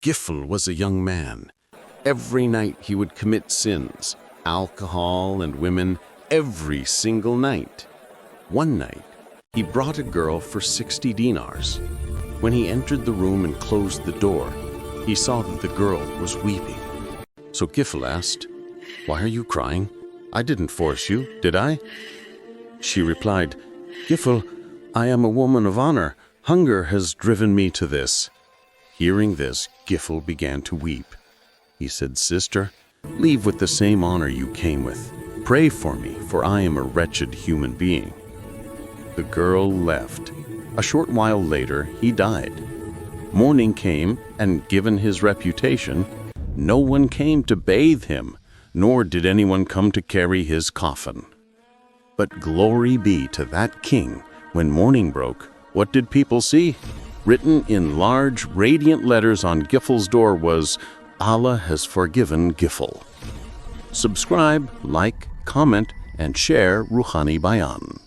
Kifl was a young man. Every night he would commit sins, alcohol and women, every single night. One night, he brought a girl for 60 dinars. When he entered the room and closed the door, he saw that the girl was weeping. So Kifl asked, "Why are you crying? I didn't force you, did I?" She replied, "Kifl, I am a woman of honor. Hunger has driven me to this." Hearing this, Kifl began to weep. He said, "Sister, leave with the same honor you came with. Pray for me, for I am a wretched human being." The girl left. A short while later, he died. Morning came, and given his reputation, no one came to bathe him, nor did anyone come to carry his coffin. But glory be to that king. When morning broke, what did people see? Written in large, radiant letters on Kifl's door was, "Allah has forgiven Kifl." Subscribe, like, comment, and share Roohani Bayaan.